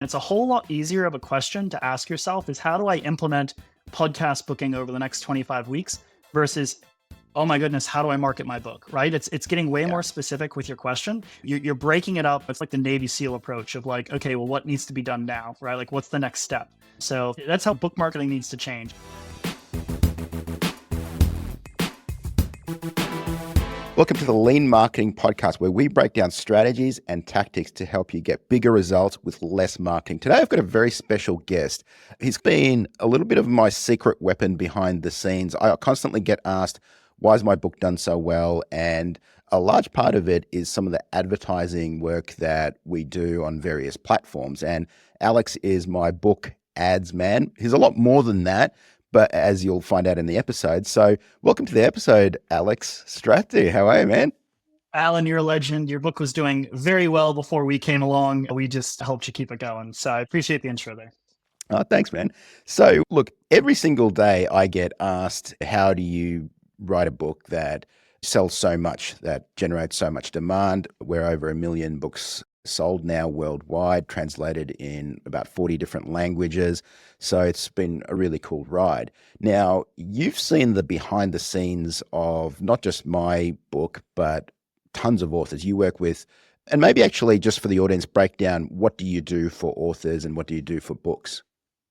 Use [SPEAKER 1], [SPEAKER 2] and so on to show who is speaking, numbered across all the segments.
[SPEAKER 1] It's a whole lot easier of a question to ask yourself is how do I implement podcast booking over the next 25 weeks versus, oh my goodness, how do I market my book, right? It's getting way
[SPEAKER 2] Yeah.
[SPEAKER 1] more specific with your question. You're breaking it up. It's like the Navy SEAL approach of like, okay, well, what needs to be done now, right? Like, what's the next step? So that's how book marketing needs to change.
[SPEAKER 2] Welcome to the Lean Marketing Podcast, where we break down strategies and tactics to help you get bigger results with less marketing. Today, I've got a very special guest. He's been a little bit of my secret weapon behind the scenes. I constantly get asked, why is my book done so well? And a large part of it is some of the advertising work that we do on various platforms. And Alex is my book ads man. He's a lot more than that, but as you'll find out in the episode. So welcome to the episode, Alex Strathdee. How are you, man?
[SPEAKER 1] Allan, you're a legend. Your book was doing very well before we came along. We just helped you keep it going. So I appreciate the intro there.
[SPEAKER 2] Oh, thanks, man. So look, every single day I get asked, how do you write a book that sells so much, that generates so much demand? We're over 1 million books sold now worldwide, translated in about 40 different languages. So it's been a really cool ride. Now, you've seen the behind the scenes of not just my book, but tons of authors you work with. And maybe actually just for the audience, break down, what do you do for authors and what do you do for books?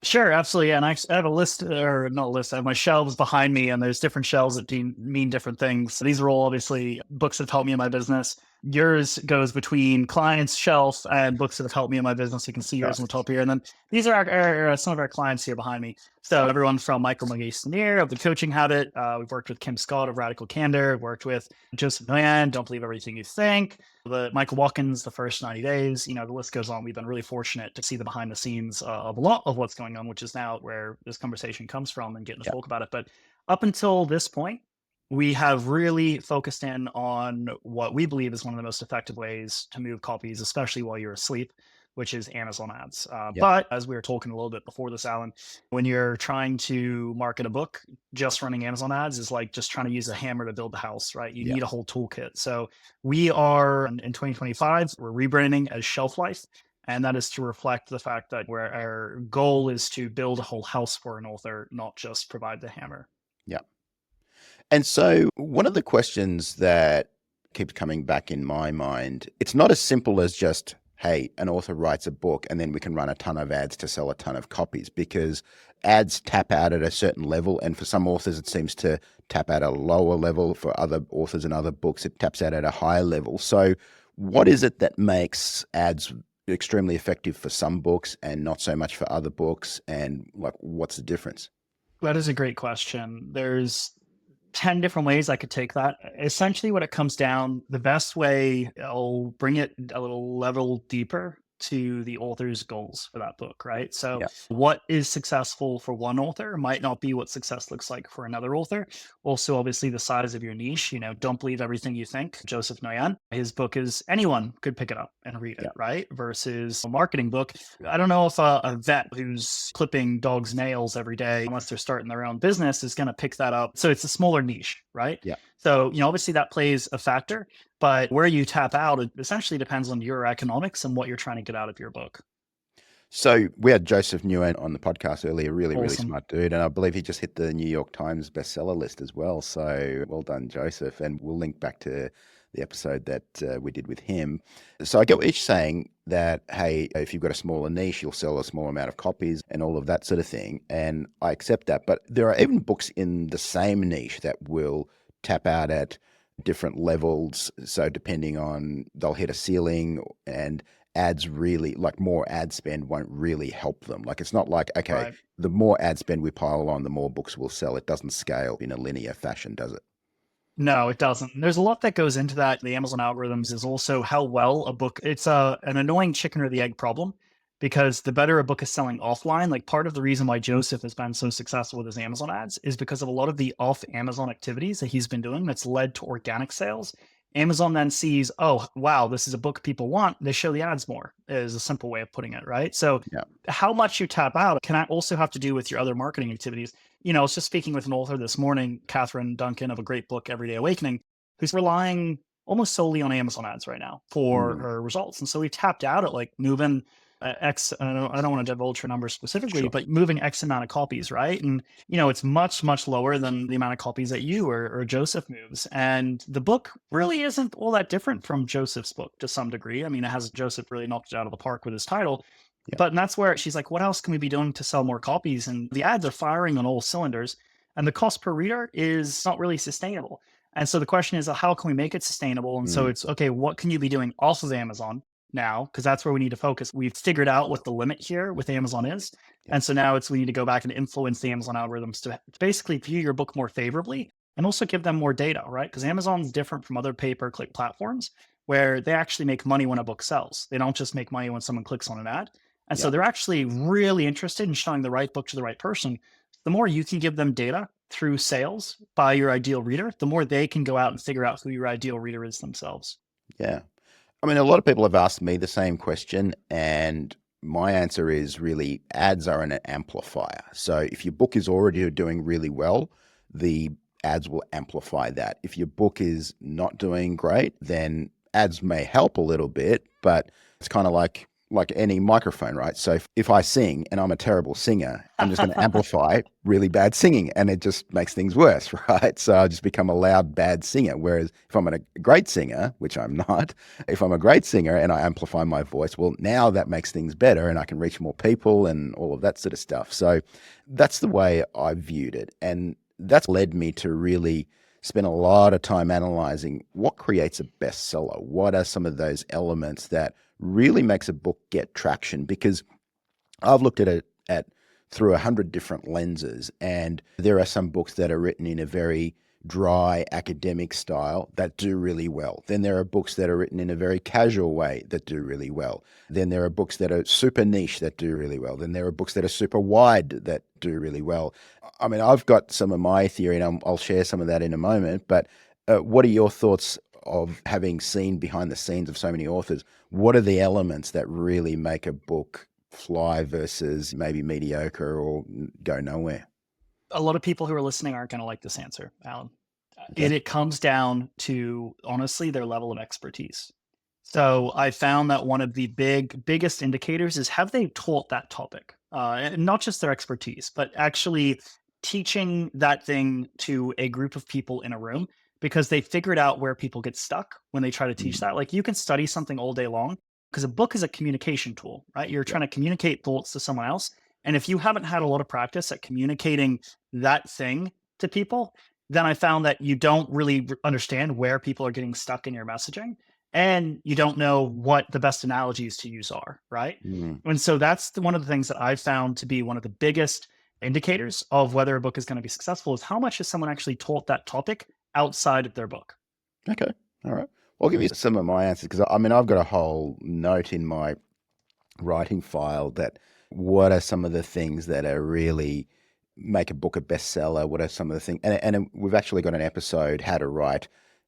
[SPEAKER 1] Sure, absolutely. Yeah, and I have a list, or not a list, I have my shelves behind me, and there's different shelves that mean different things. So these are all obviously books that have helped me in my business. Yours goes between clients' shelf and books that have helped me in my business. You can see yours on the top here. And then these are some of our clients here behind me. So everyone from Michael McGee of The Coaching Habit. We've worked with Kim Scott of Radical Candor. We've worked with Joseph Noyan, Don't Believe Everything You Think. The Michael Watkins, The First 90 Days. The list goes on. We've been really fortunate to see the behind the scenes of a lot of what's going on, which is now where this conversation comes from and getting to talk about it. But up until this point, we have really focused in on what we believe is one of the most effective ways to move copies, especially while you're asleep, which is Amazon ads.
[SPEAKER 2] Yeah.
[SPEAKER 1] But as we were talking a little bit before this, Allan, when you're trying to market a book, just running Amazon ads is like just trying to use a hammer to build a house, right? You need a whole toolkit. So we are in 2025, we're rebranding as Shelf Life. And that is to reflect the fact that our goal is to build a whole house for an author, not just provide the hammer.
[SPEAKER 2] Yeah. And so one of the questions that keeps coming back in my mind, it's not as simple as just, hey, an author writes a book and then we can run a ton of ads to sell a ton of copies, because ads tap out at a certain level. And for some authors, it seems to tap out at a lower level. For other authors and other books, it taps out at a higher level. So what is it that makes ads extremely effective for some books and not so much for other books? And like, what's the difference?
[SPEAKER 1] That is a great question. There's 10 different ways I could take that. Essentially, what it comes down, the best way, I'll bring it a little level deeper to the author's goals for that book, right? So, what is successful for one author might not be what success looks like for another author. Also, obviously, the size of your niche, Don't Believe Everything You Think. Joseph Noyan, his book is anyone could pick it up and read it, right? Versus a marketing book. I don't know if a vet who's clipping dogs' nails every day, unless they're starting their own business, is going to pick that up. So, it's a smaller niche, right?
[SPEAKER 2] Yeah.
[SPEAKER 1] So, obviously that plays a factor, but where you tap out, it essentially depends on your economics and what you're trying to get out of your book.
[SPEAKER 2] So we had Joseph Nguyen on the podcast earlier, really
[SPEAKER 1] Awesome.
[SPEAKER 2] smart dude. And I believe he just hit the New York Times bestseller list as well. So well done, Joseph. And we'll link back to the episode that we did with him. So I get what you're saying, that, hey, if you've got a smaller niche, you'll sell a small amount of copies and all of that sort of thing. And I accept that. But there are even books in the same niche that will tap out at different levels. So depending on, they'll hit a ceiling, and ads really, like, more ad spend won't really help them. Like, it's not like, okay,
[SPEAKER 1] Right.
[SPEAKER 2] the more ad spend we pile on, the more books we'll sell. It doesn't scale in a linear fashion, does it?
[SPEAKER 1] No, it doesn't. There's a lot that goes into that. The Amazon algorithms is also how well a book, it's an annoying chicken or the egg problem, because the better a book is selling offline, like part of the reason why Joseph has been so successful with his Amazon ads is because of a lot of the off Amazon activities that he's been doing that's led to organic sales. Amazon then sees, oh, wow, this is a book people want. They show the ads more, is a simple way of putting it, right? So how much you tap out can also have to do with your other marketing activities. I was just speaking with an author this morning, Catherine Duncan of a great book, Everyday Awakening, who's relying almost solely on Amazon ads right now for her results. And so we tapped out at like moving I don't want to divulge her numbers specifically,
[SPEAKER 2] Sure.
[SPEAKER 1] but moving X amount of copies, right? And, it's much, much lower than the amount of copies that you or Joseph moves. And the book really isn't all that different from Joseph's book to some degree. I mean, it has Joseph really knocked it out of the park with his title.
[SPEAKER 2] Yeah.
[SPEAKER 1] But and that's where she's like, what else can we be doing to sell more copies? And the ads are firing on all cylinders. And the cost per reader is not really sustainable. And so the question is, how can we make it sustainable? And so
[SPEAKER 2] Mm,
[SPEAKER 1] it's okay, what can you be doing off of Amazon now? Because that's where we need to focus. We've figured out what the limit here with Amazon is.
[SPEAKER 2] yeah.
[SPEAKER 1] And so now we need to go back and influence the Amazon algorithms to basically view your book more favorably and also give them more data, right? Because Amazon's different from other pay-per-click platforms where they actually make money when a book sells. They don't just make money when someone clicks on an ad. And so
[SPEAKER 2] Yeah.
[SPEAKER 1] they're actually really interested in showing the right book to the right person. The more you can give them data through sales by your ideal reader, the more they can go out and figure out who your ideal reader is themselves.
[SPEAKER 2] Yeah. I mean, a lot of people have asked me the same question, and my answer is really ads are an amplifier. So if your book is already doing really well, the ads will amplify that. If your book is not doing great, then ads may help a little bit, but it's kind of like any microphone, right? So if I sing and I'm a terrible singer, I'm just going to amplify really bad singing, and it just makes things worse, right? So I just become a loud, bad singer. Whereas if I'm a great singer, which I'm not, if I'm a great singer and I amplify my voice, well, now that makes things better and I can reach more people and all of that sort of stuff. So that's the way I viewed it. And that's led me to really spend a lot of time analyzing what creates a bestseller. What are some of those elements that really makes a book get traction? Because I've looked at it through 100 different lenses, and there are some books that are written in a very dry academic style that do really well. Then there are books that are written in a very casual way that do really well. Then there are books that are super niche that do really well. Then there are books that are super wide that do really well. I mean, I've got some of my theory, and I'll share some of that in a moment, but what are your thoughts of having seen behind the scenes of so many authors? What are the elements that really make a book fly versus maybe mediocre or go nowhere?
[SPEAKER 1] A lot of people who are listening aren't going to like this answer, Alan.
[SPEAKER 2] Okay.
[SPEAKER 1] It comes down to honestly their level of expertise. So I found that one of the biggest indicators is have they taught that topic, and not just their expertise, but actually teaching that thing to a group of people in a room because they figured out where people get stuck when they try to teach
[SPEAKER 2] Mm,
[SPEAKER 1] that. Like you can study something all day long because a book is a communication tool, right? You're
[SPEAKER 2] yeah.
[SPEAKER 1] trying to communicate thoughts to someone else. And if you haven't had a lot of practice at communicating that thing to people, then I found that you don't really understand where people are getting stuck in your messaging and you don't know what the best analogies to use are, right?
[SPEAKER 2] Mm,
[SPEAKER 1] And so that's one of the things that I've found to be one of the biggest indicators of whether a book is going to be successful is how much has someone actually taught that topic outside of their book.
[SPEAKER 2] okay. All right. I'll give you some of my answers because I mean, I've got a whole note in my writing file that what are some of the things that are really make a book a bestseller? What are some of the things? And we've actually got an episode, How to Write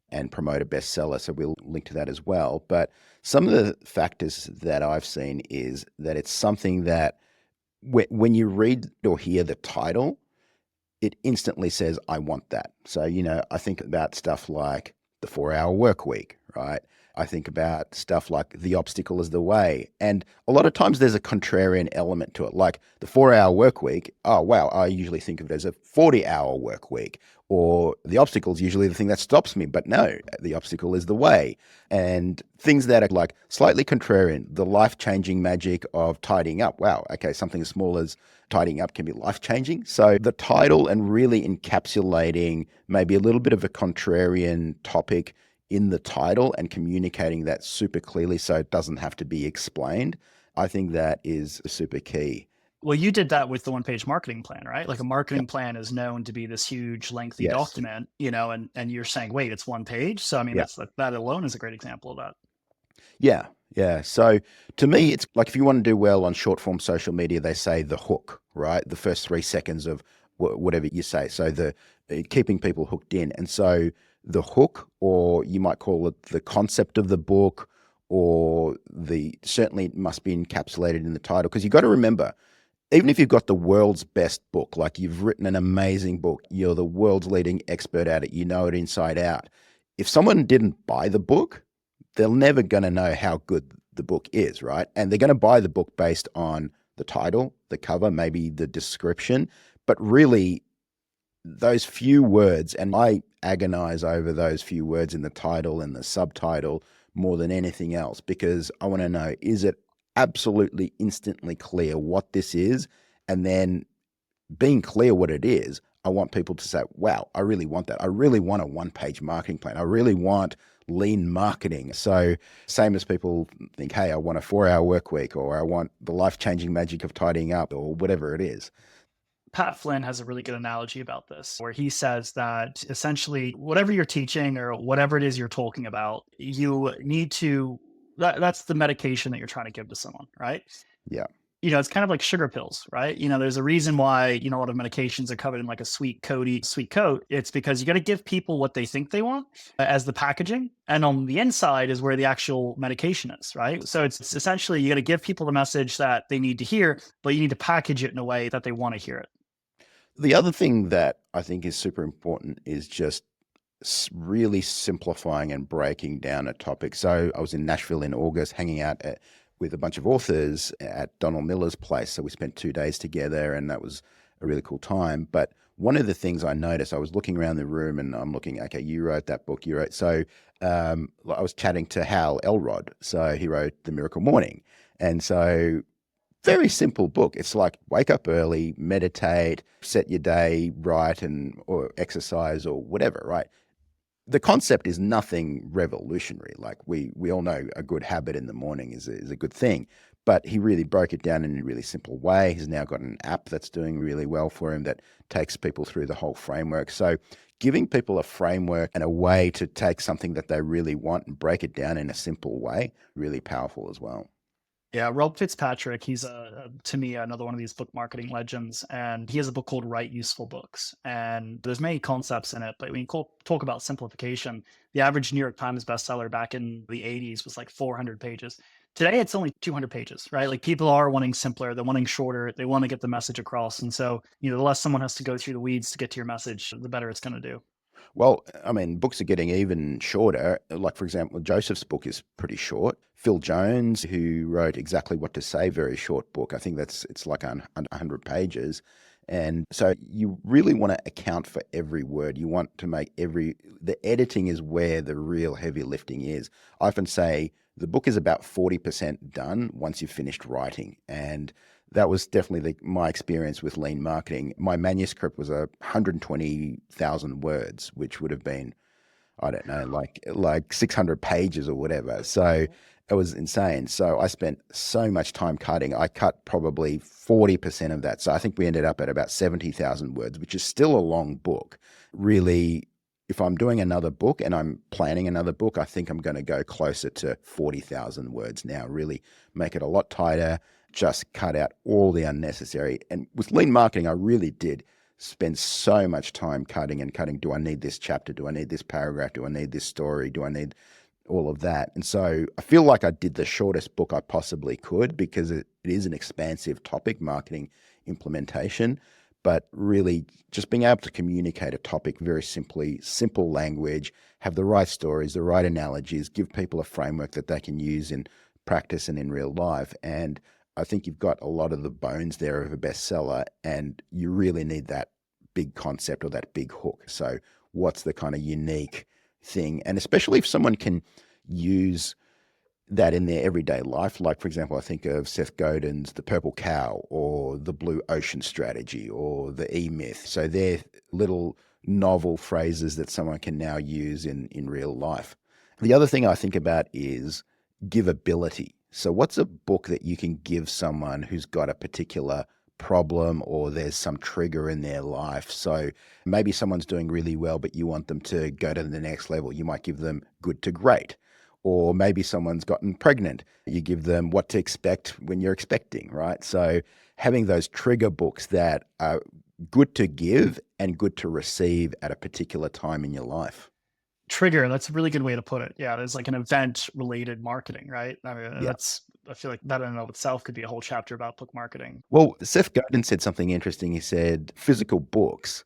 [SPEAKER 2] and Promote a Bestseller. So we'll link to that as well. But some of the factors that I've seen is that it's something that when you read or hear the title, it instantly says, I want that. So, I think about stuff like the 4 Hour Work Week, right? I think about stuff like the obstacle is the way. And a lot of times there's a contrarian element to it, like the 4 Hour Work Week. Oh, wow. I usually think of it as a 40-hour work week, or the obstacle is usually the thing that stops me. But no, the obstacle is the way. And things that are like slightly contrarian, the life-changing magic of tidying up. Wow. Okay. Something as small as tidying up can be life-changing. So the title and really encapsulating maybe a little bit of a contrarian topic in the title and communicating that super clearly so it doesn't have to be explained, I think that is super key.
[SPEAKER 1] Well, you did that with the one-page marketing plan, right? Like a
[SPEAKER 2] Yep.
[SPEAKER 1] marketing plan is known to be this huge, lengthy
[SPEAKER 2] Yes.
[SPEAKER 1] document, and you're saying, wait, it's one page. So I mean,
[SPEAKER 2] Yeah.
[SPEAKER 1] that alone is a great example of that.
[SPEAKER 2] Yeah. Yeah. So to me, it's like if you want to do well on short form social media, they say the hook, right? The first 3 seconds of whatever you say. So the keeping people hooked in. And so the hook, or you might call it the concept of the book, or certainly it must be encapsulated in the title. Because you've got to remember, even if you've got the world's best book, like you've written an amazing book, you're the world's leading expert at it, you know it inside out. If someone didn't buy the book, they're never going to know how good the book is, right? And they're going to buy the book based on the title, the cover, maybe the description, but really those few words, and I agonize over those few words in the title and the subtitle more than anything else, because I want to know, is it absolutely instantly clear what this is? And then being clear what it is, I want people to say, wow, I really want that. I really want a one-page marketing plan. I really want lean marketing. So same as people think, hey, I want a 4-hour work week, or I want the life-changing magic of tidying up, or whatever it is.
[SPEAKER 1] Pat Flynn has a really good analogy about this, where he says that essentially whatever you're teaching or whatever it is you're talking about, you need to, that's the medication that you're trying to give to someone, right?
[SPEAKER 2] Yeah.
[SPEAKER 1] It's kind of like sugar pills, right? There's a reason why, a lot of medications are covered in like a sweet coat. It's because you got to give people what they think they want as the packaging. And on the inside is where the actual medication is, right? So it's essentially, you got to give people the message that they need to hear, but you need to package it in a way that they want to hear it.
[SPEAKER 2] The other thing that I think is super important is just really simplifying and breaking down a topic. So I was in Nashville in August hanging out with a bunch of authors at Donald Miller's place. So we spent 2 days together, and that was a really cool time. But one of the things I noticed, I was looking around the room and I'm looking, okay, you wrote that book, you wrote. So I was chatting to Hal Elrod. So he wrote The Miracle Morning. And so very simple book. It's like wake up early, meditate, set your day right, or exercise or whatever, right? The concept is nothing revolutionary. Like we all know a good habit in the morning is a good thing, but he really broke it down in a really simple way. He's now got an app that's doing really well for him that takes people through the whole framework. So giving people a framework and a way to take something that they really want and break it down in a simple way, really powerful as well.
[SPEAKER 1] Yeah, Rob Fitzpatrick, he's to me another one of these book marketing legends, and he has a book called Write Useful Books. And there's many concepts in it, but when you talk about simplification, the average New York Times bestseller back in the 80s was like 400 pages. Today, it's only 200 pages, right? Like people are wanting simpler, they're wanting shorter, they want to get the message across. And so, the less someone has to go through the weeds to get to your message, the better it's going to do.
[SPEAKER 2] Well, I mean, books are getting even shorter. Like, for example, Joseph's book is pretty short. Phil Jones, who wrote Exactly What to Say, very short book. I think it's like 100 pages. And so you really want to account for every word. You want to make the editing is where the real heavy lifting is. I often say the book is about 40% done once you've finished writing. And that was definitely my experience with lean marketing. My manuscript was 120,000 words, which would have been, I don't know, like 600 pages or whatever. So it was insane. So I spent so much time cutting. I cut probably 40% of that. So I think we ended up at about 70,000 words, which is still a long book. Really, if I'm doing another book and I'm planning another book, I think I'm going to go closer to 40,000 words now, really make it a lot tighter, just cut out all the unnecessary. And with lean marketing, I really did spend so much time cutting and cutting. Do I need this chapter? Do I need this paragraph? Do I need this story? Do I need all of that? And so I feel like I did the shortest book I possibly could, because it is an expansive topic, marketing implementation, but really just being able to communicate a topic very simply, simple language, have the right stories, the right analogies, give people a framework that they can use in practice and in real life. And I think you've got a lot of the bones there of a bestseller, and you really need that big concept or that big hook. So what's the kind of unique thing? And especially if someone can use that in their everyday life. Like, for example, I think of Seth Godin's The Purple Cow or the Blue Ocean Strategy or the E-Myth. So they're little novel phrases that someone can now use in real life. The other thing I think about is givability. So what's a book that you can give someone who's got a particular problem or there's some trigger in their life? So maybe someone's doing really well, but you want them to go to the next level. You might give them Good to Great. Or maybe someone's gotten pregnant. You give them What to Expect When You're Expecting, right? So having those trigger books that are good to give and good to receive at a particular time in your life.
[SPEAKER 1] Trigger, that's a really good way to put it. Yeah, there's like an event related marketing, right? I mean,
[SPEAKER 2] Yeah.
[SPEAKER 1] I feel like that in and of itself could be a whole chapter about book marketing.
[SPEAKER 2] Well, Seth Godin said something interesting. He said physical books,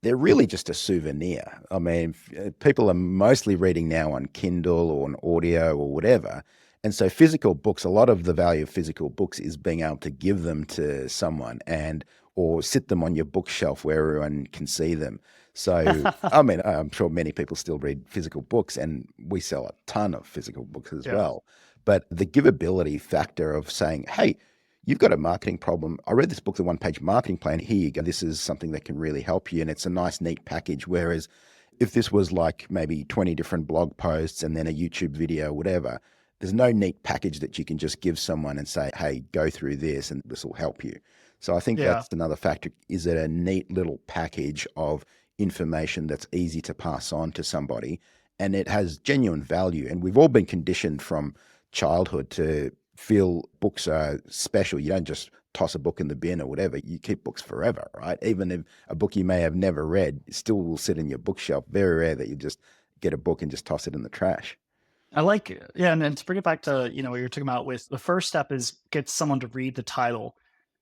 [SPEAKER 2] they're really just a souvenir. I mean, people are mostly reading now on Kindle or on audio or whatever. And so physical books, a lot of the value of physical books is being able to give them to someone and or sit them on your bookshelf where everyone can see them. So, I mean, I'm sure many people still read physical books, and we sell a ton of physical books as
[SPEAKER 1] Yeah.
[SPEAKER 2] well. But the givability factor of saying, hey, you've got a marketing problem. I read this book, The One Page Marketing Plan. Here you go. This is something that can really help you. And it's a nice, neat package. Whereas if this was like maybe 20 different blog posts and then a YouTube video, whatever, there's no neat package that you can just give someone and say, hey, go through this and this will help you. So I think
[SPEAKER 1] Yeah.
[SPEAKER 2] that's another factor. Is it a neat little package of information that's easy to pass on to somebody and it has genuine value? And we've all been conditioned from childhood to feel books are special. You don't just toss a book in the bin or whatever. You keep books forever, right? Even if a book you may have never read still will sit in your bookshelf. Very rare that you just get a book and just toss it in the trash.
[SPEAKER 1] I like it. Yeah, and then to bring it back to, what you're talking about with the first step is get someone to read the title,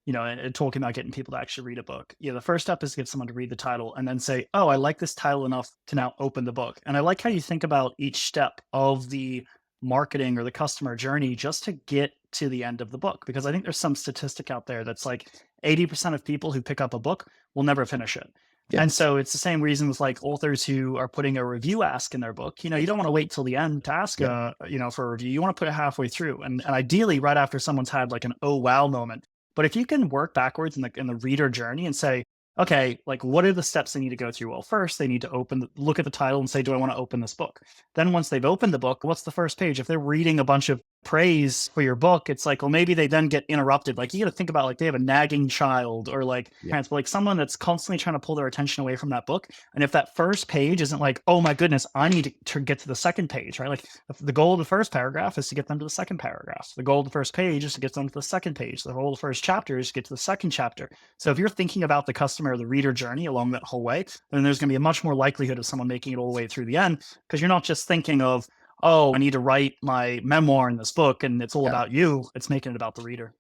[SPEAKER 1] and talking about getting people to actually read a book. The first step is get someone to read the title and then say, oh, I like this title enough to now open the book. And I like how you think about each step of the marketing or the customer journey just to get to the end of the book. Because I think there's some statistic out there that's like 80% of people who pick up a book will never finish it.
[SPEAKER 2] Yeah.
[SPEAKER 1] And so it's the same reason with like authors who are putting a review ask in their book. You don't want to wait till the end to ask
[SPEAKER 2] Yeah.
[SPEAKER 1] for a review. You want to put it halfway through, and ideally right after someone's had like an oh wow moment. But if you can work backwards in the reader journey and say, okay, like what are the steps they need to go through? Well, first they need to look at the title and say, do I want to open this book? Then once they've opened the book, what's the first page? If they're reading a bunch of praise for your book, it's like, well, maybe they then get interrupted. Like you got to think about like they have a nagging child or like
[SPEAKER 2] Yeah.
[SPEAKER 1] parents, but like someone that's constantly trying to pull their attention away from that book. And if that first page isn't like, oh my goodness, I need to get to the second page, right? Like the goal of the first paragraph is to get them to the second paragraph. The goal of the first page is to get them to the second page. The goal of the first chapter is to get to the second chapter. So if you're thinking about the customer or the reader journey along that whole way, then there's going to be a much more likelihood of someone making it all the way through the end, because you're not just thinking of, oh, I need to write my memoir in this book and it's all
[SPEAKER 2] Yeah.
[SPEAKER 1] about you. It's making it about the reader.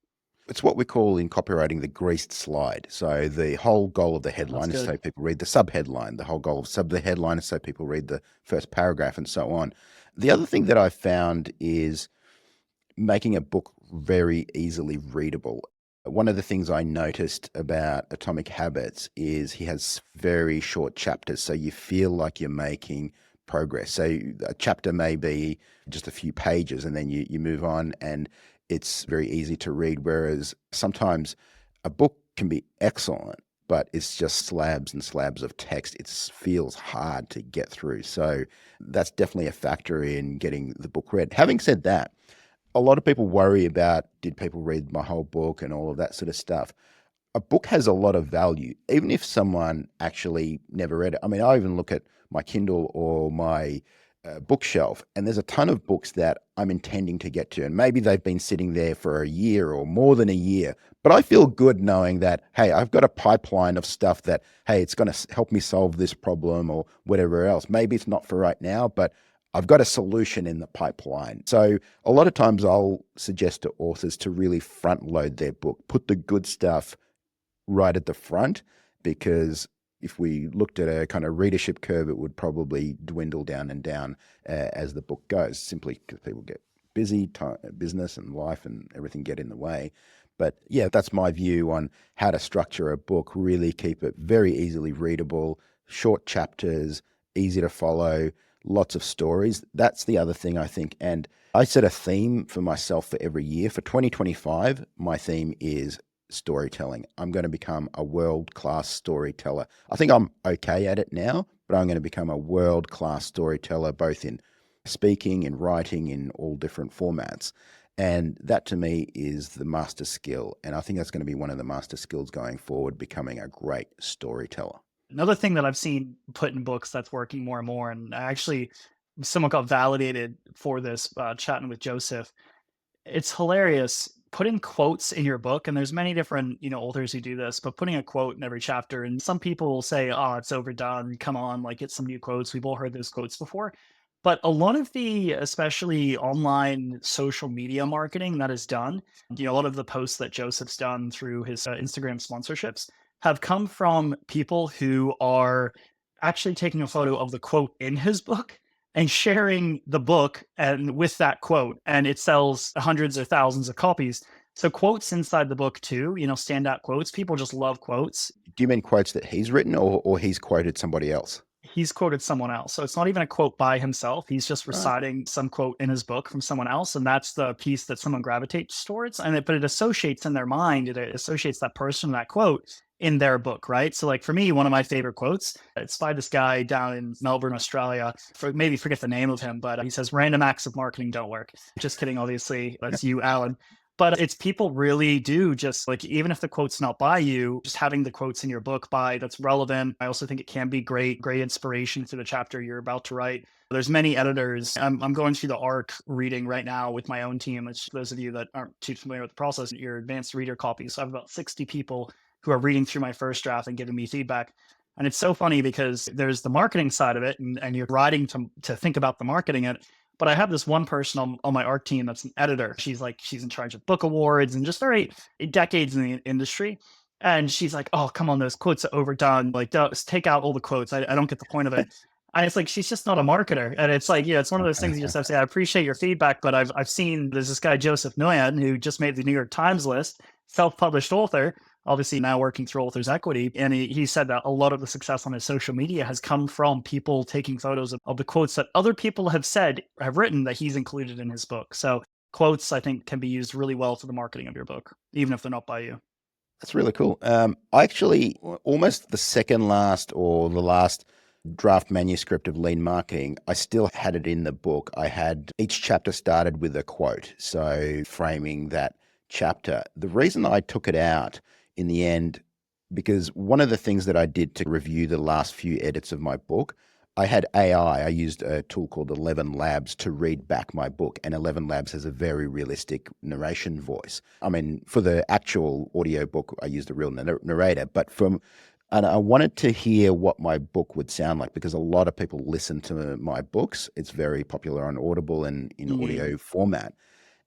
[SPEAKER 2] It's what we call in copywriting the greased slide. So the whole goal of the headline is so people read the subheadline. The whole goal of the headline is so people read the first paragraph and so on. The other thing that I found is making a book very easily readable. One of the things I noticed about Atomic Habits is he has very short chapters, so you feel like you're making progress. So a chapter may be just a few pages and then you move on and it's very easy to read. Whereas sometimes a book can be excellent, but it's just slabs and slabs of text. It feels hard to get through. So that's definitely a factor in getting the book read. Having said that, a lot of people worry about, did people read my whole book and all of that sort of stuff. A book has a lot of value, even if someone actually never read it. I mean, I even look at my Kindle or my bookshelf, and there's a ton of books that I'm intending to get to. And maybe they've been sitting there for a year or more than a year. But I feel good knowing that, hey, I've got a pipeline of stuff that, hey, it's going to help me solve this problem or whatever else. Maybe it's not for right now, but I've got a solution in the pipeline. So a lot of times I'll suggest to authors to really front load their book, put the good stuff right at the front, because if we looked at a kind of readership curve, it would probably dwindle down and down as the book goes, simply because people get busy, business and life and everything get in the way. But yeah, that's my view on how to structure a book. Really keep it very easily readable, short chapters, easy to follow, lots of stories. That's the other thing, I think. And I set a theme for myself for every year. For 2025, my theme is storytelling. I'm going to become a world-class storyteller. I think I'm okay at it now, but I'm going to become a world-class storyteller, both in speaking, in writing, in all different formats. And that to me is the master skill. And I think that's going to be one of the master skills going forward, becoming a great storyteller.
[SPEAKER 1] Another thing that I've seen put in books that's working more and more, and I actually someone got validated for this chatting with Joseph. It's hilarious. Putting quotes in your book, and there's many different authors who do this, but putting a quote in every chapter. And some people will say, "Oh, it's overdone. Come on, like get some new quotes." We've all heard those quotes before. But a lot of the, especially online social media marketing that is done, a lot of the posts that Joseph's done through his Instagram sponsorships have come from people who are actually taking a photo of the quote in his book and sharing the book and with that quote, and it sells hundreds or thousands of copies. So quotes inside the book too, standout quotes. People just love quotes.
[SPEAKER 2] Do you mean quotes that he's written, or he's quoted somebody else?
[SPEAKER 1] He's quoted someone else. So it's not even a quote by himself. He's just
[SPEAKER 2] Right.
[SPEAKER 1] reciting some quote in his book from someone else. And that's the piece that someone gravitates towards. But it associates in their mind, it associates that person, that quote in their book, right? So like for me, one of my favorite quotes, it's by this guy down in Melbourne, Australia. Maybe forget the name of him, but he says, "Random acts of marketing don't work." Just kidding, obviously. That's you, Alan. But it's people really do just like, even if the quote's not by you, just having the quotes in your book that's relevant. I also think it can be great inspiration for the chapter you're about to write. There's many editors. I'm going through the ARC reading right now with my own team, which those of you that aren't too familiar with the process, your advanced reader copies. So I have about 60 people who are reading through my first draft and giving me feedback. And it's so funny because there's the marketing side of it, and you're writing to think about the marketing it. But I have this one person on my art team that's an editor. She's in charge of book awards and just very decades in the industry. And she's like, "Oh, come on, those quotes are overdone. Like, just take out all the quotes. I don't get the point of it." And it's like, she's just not a marketer. And it's like, yeah, it's one of those things you just have to say, "I appreciate your feedback, but I've seen there's this guy, Joseph Nguyen, who just made the New York Times list, self-published author, obviously now working through Authors Equity." And he said that a lot of the success on his social media has come from people taking photos of the quotes that other people have written that he's included in his book. So quotes, I think, can be used really well for the marketing of your book, even if they're not by you.
[SPEAKER 2] That's really cool. I actually, almost the second last or the last draft manuscript of Lean Marketing, I still had it in the book. I had each chapter started with a quote, so framing that chapter. The reason I took it out in the end, because one of the things that I did to review the last few edits of my book, I had AI. I used a tool called 11 Labs to read back my book, and 11 Labs has a very realistic narration voice. I mean, for the actual audio book, I used a real narrator, but and I wanted to hear what my book would sound like, because a lot of people listen to my books. It's very popular on Audible and in
[SPEAKER 1] Mm,
[SPEAKER 2] audio format.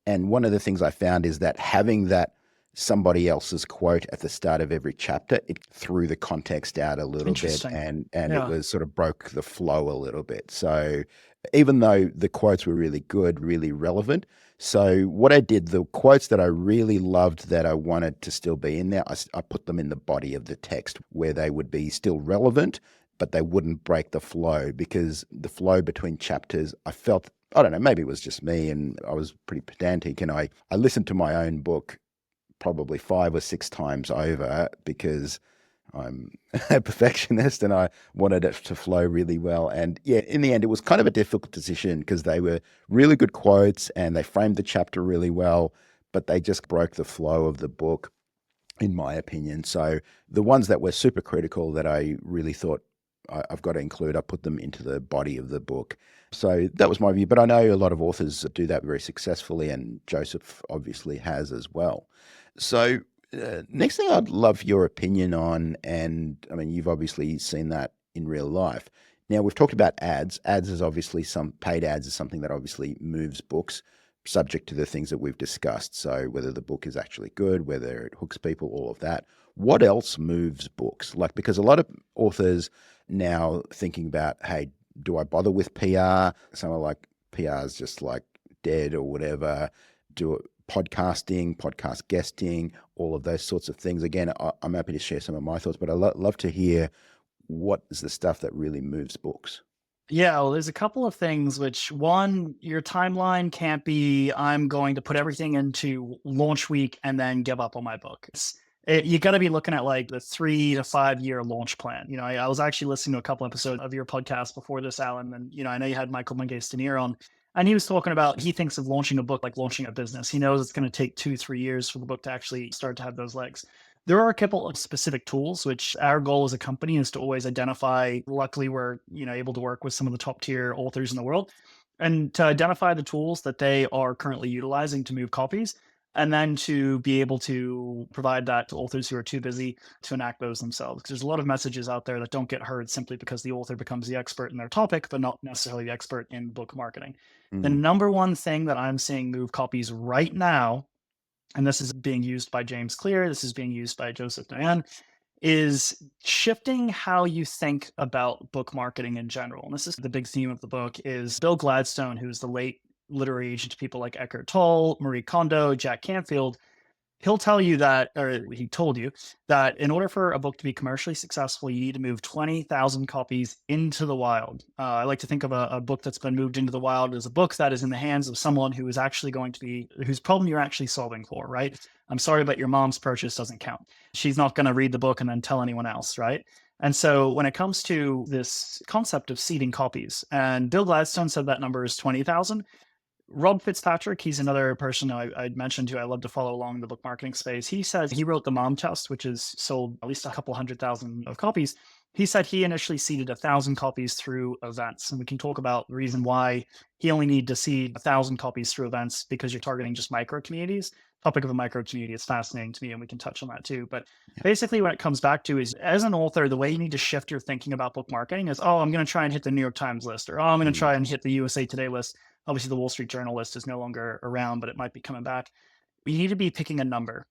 [SPEAKER 2] And one of the things I found is that having that somebody else's quote at the start of every chapter, it threw the context out a little bit,
[SPEAKER 1] interesting.
[SPEAKER 2] and it
[SPEAKER 1] Yeah.
[SPEAKER 2] was sort of broke the flow a little bit. So even though the quotes were really good, really relevant, so what I did, the quotes that I really loved that I wanted to still be in there, I put them in the body of the text where they would be still relevant, but they wouldn't break the flow, because the flow between chapters, I felt, I don't know, maybe it was just me and I was pretty pedantic, and I listened to my own book probably 5 or 6 times over, because I'm a perfectionist and I wanted it to flow really well. And yeah, in the end, it was kind of a difficult decision, because they were really good quotes and they framed the chapter really well, but they just broke the flow of the book, in my opinion. So the ones that were super critical that I really thought I've got to include, I put them into the body of the book. So that was my view. But I know a lot of authors do that very successfully, and Joseph obviously has as well. So next thing I'd love your opinion on, and I mean, you've obviously seen that in real life. Now, we've talked about ads. Ads is obviously some paid ads is something that obviously moves books, subject to the things that we've discussed. So whether the book is actually good, whether it hooks people, all of that. What else moves books? Like, because a lot of authors now thinking about, hey, do I bother with PR? Some are like, PR is just like dead or whatever. Do it, podcasting, podcast guesting, all of those sorts of things. Again, I'm happy to share some of my thoughts, but I'd love to hear what is the stuff that really moves books.
[SPEAKER 1] Yeah, well, there's a couple of things which one, your timeline can't be, "I'm going to put everything into launch week and then give up on my book." You got to be looking at like the 3 to 5 year launch plan. I was actually listening to a couple episodes of your podcast before this, Alan, and I know you had Michael Mangestinier on, and he was talking about he thinks of launching a book like launching a business. He knows it's going to take 2 3 years for the book to actually start to have those legs. There are a couple of specific tools, which our goal as a company is to always identify. Luckily, we're able to work with some of the top tier authors in the world, and to identify the tools that they are currently utilizing to move copies, and then to be able to provide that to authors who are too busy to enact those themselves. Because there's a lot of messages out there that don't get heard simply because the author becomes the expert in their topic, but not necessarily the expert in book marketing. The
[SPEAKER 2] Mm.
[SPEAKER 1] number one thing that I'm seeing move copies right now, and this is being used by James Clear, this is being used by Joseph Nguyen, is shifting how you think about book marketing in general. And this is the big theme of the book is Bill Gladstone, who's the late literary agent to people like Eckhart Tolle, Marie Kondo, Jack Canfield. He'll tell you that, or he told you that in order for a book to be commercially successful, you need to move 20,000 copies into the wild. I like to think of a book that's been moved into the wild as a book that is in the hands of someone who is actually going to be, whose problem you're actually solving for, right? I'm sorry, but your mom's purchase doesn't count. She's not going to read the book and then tell anyone else, right? And so when it comes to this concept of seeding copies, and Bill Gladstone said that number is 20,000. Rob Fitzpatrick, he's another person I'd mentioned who I love to follow along in the book marketing space. He says he wrote the Mom Test, which has sold at least a couple 100,000 of copies. He said he initially seeded 1,000 copies through events. And we can talk about the reason why he only needed to seed 1,000 copies through events because you're targeting just micro communities. Topic of a micro community is fascinating to me, and we can touch on that too. But basically, what it comes back to is as an author, the way you need to shift your thinking about book marketing is, oh, I'm going to try and hit the New York Times list, or oh, I'm going to try and hit the USA Today list. Obviously, the Wall Street Journal list is no longer around, but it might be coming back. You need to be picking a number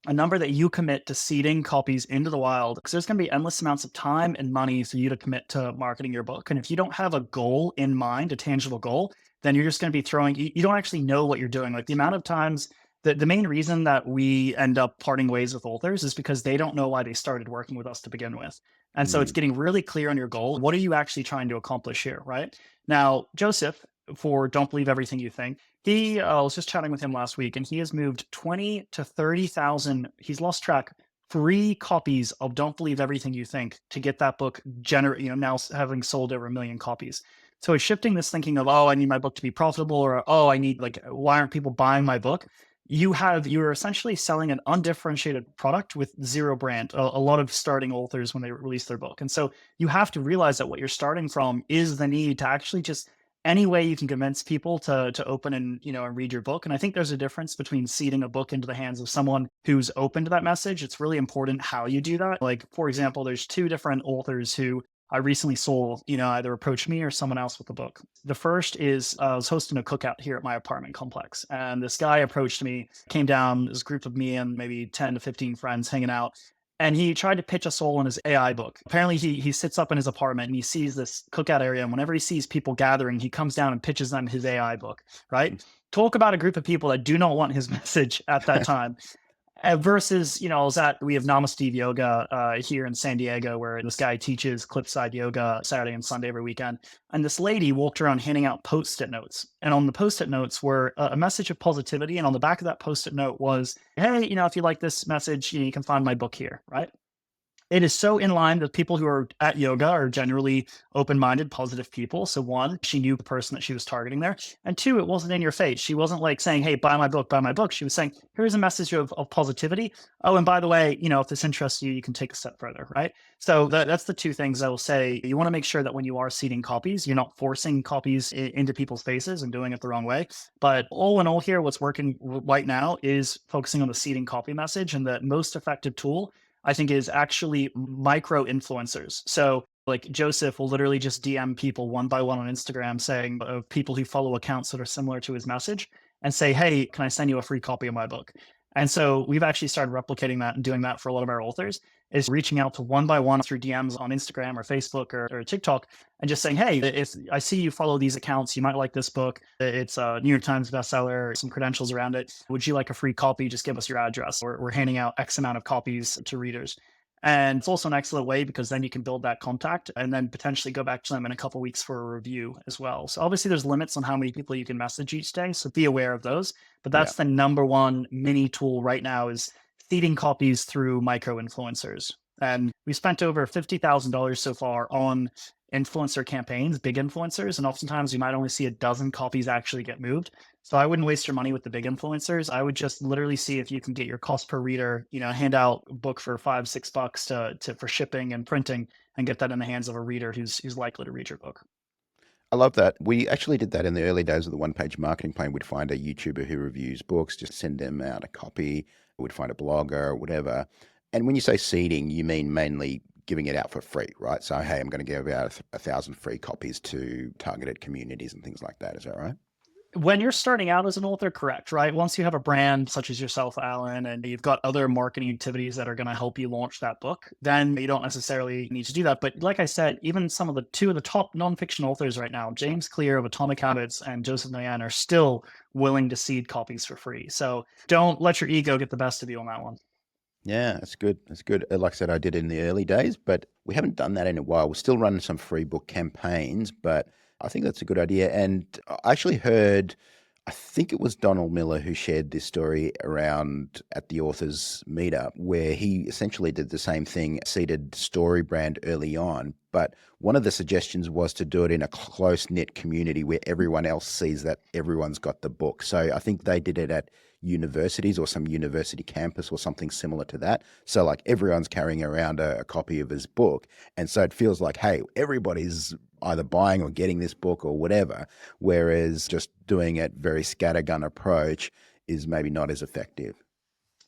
[SPEAKER 1] that you commit to seeding copies into the wild, because there's going to be endless amounts of time and money for you to commit to marketing your book. And if you don't have a goal in mind, a tangible goal, then you're just going to be throwing, you don't actually know what you're doing. Like the amount of times, the main reason that we end up parting ways with authors is because they don't know why they started working with us to begin with. And so it's
[SPEAKER 2] Mm.
[SPEAKER 1] getting really clear on your goal. What are you actually trying to accomplish here, right? Now, Joseph, for Don't Believe Everything You Think, he, I was just chatting with him last week, and he has moved 20 to 30,000. He's lost track. Free copies of Don't Believe Everything You Think to get that book now having sold over 1 million copies. So it's shifting this thinking of, oh, I need my book to be profitable, or oh, I need, like, why aren't people buying my book? You're essentially selling an undifferentiated product with zero brand. A lot of starting authors when they release their book. And so you have to realize that what you're starting from is the need to actually just any way you can convince people to open and read your book. And I think there's a difference between seeding a book into the hands of someone who's open to that message. It's really important how you do that. Like, for example, there's two different authors who I recently saw, either approach me or someone else with a book. The first is I was hosting a cookout here at my apartment complex, and this guy approached me, came down, this group of me and maybe 10 to 15 friends hanging out, and he tried to pitch us all in his AI book. Apparently, he sits up in his apartment and he sees this cookout area, and whenever he sees people gathering, he comes down and pitches them his AI book, right? Talk about a group of people that do not want his message at that time. Versus, we have Namaste Yoga here in San Diego, where this guy teaches cliffside yoga Saturday and Sunday every weekend. And this lady walked around handing out Post-it notes. And on the Post-it notes were a message of positivity. And on the back of that Post-it note was, hey, if you like this message, you can find my book here, right? It is so in line that people who are at yoga are generally open-minded, positive people. So one, she knew the person that she was targeting there. And two, it wasn't in your face. She wasn't like saying, hey, buy my book, buy my book. She was saying, here's a message of positivity. Oh, and by the way, if this interests you, you can take a step further, right? So that's the two things I will say. You want to make sure that when you are seeding copies, you're not forcing copies into people's faces and doing it the wrong way. But all in all here, what's working right now is focusing on the seeding copy message, and the most effective tool I think is actually micro influencers. So like Joseph will literally just DM people one by one on Instagram saying of people who follow accounts that are similar to his message and say, hey, can I send you a free copy of my book? And so we've actually started replicating that and doing that for a lot of our authors, is reaching out to one by one through DMs on Instagram or Facebook or TikTok and just saying, hey, if I see you follow these accounts, you might like this book. It's a New York Times bestseller, some credentials around it. Would you like a free copy? Just give us your address. We're handing out X amount of copies to readers. And it's also an excellent way because then you can build that contact and then potentially go back to them in a couple of weeks for a review as well. So obviously there's limits on how many people you can message each day. So be aware of those. But that's the number one mini tool right now, is seeding copies through micro influencers. And we spent over $50,000 so far on influencer campaigns, big influencers. And oftentimes you might only see a dozen copies actually get moved. So I wouldn't waste your money with the big influencers. I would just literally see if you can get your cost per reader, hand out a book for $5-6 for shipping and printing, and get that in the hands of a reader who's likely to read your book.
[SPEAKER 2] I love that. We actually did that in the early days of the one-page marketing plan. We'd find a YouTuber who reviews books, just send them out a copy. We'd find a blogger or whatever. And when you say seeding, you mean mainly giving it out for free, right? So, hey, I'm going to give out 1,000 free copies to targeted communities and things like that. Is that right?
[SPEAKER 1] When you're starting out as an author, correct, right? Once you have a brand such as yourself, Alan, and you've got other marketing activities that are going to help you launch that book, then you don't necessarily need to do that. But like I said, even some of the two of the top nonfiction authors right now, James Clear of Atomic Habits and Joseph Nguyen, are still willing to seed copies for free. So don't let your ego get the best of you on that one.
[SPEAKER 2] Yeah, that's good. That's good. Like I said, I did it in the early days, but we haven't done that in a while. We're still running some free book campaigns, but I think that's a good idea. And I actually heard, I think it was Donald Miller who shared this story around at the authors meetup, where he essentially did the same thing, seeded story brand early on. But one of the suggestions was to do it in a close knit community where everyone else sees that everyone's got the book. So I think they did it at universities or some university campus or something similar to that. So like everyone's carrying around a copy of his book. And so it feels like, hey, everybody's either buying or getting this book or whatever. Whereas just doing it very scattergun approach is maybe not as effective.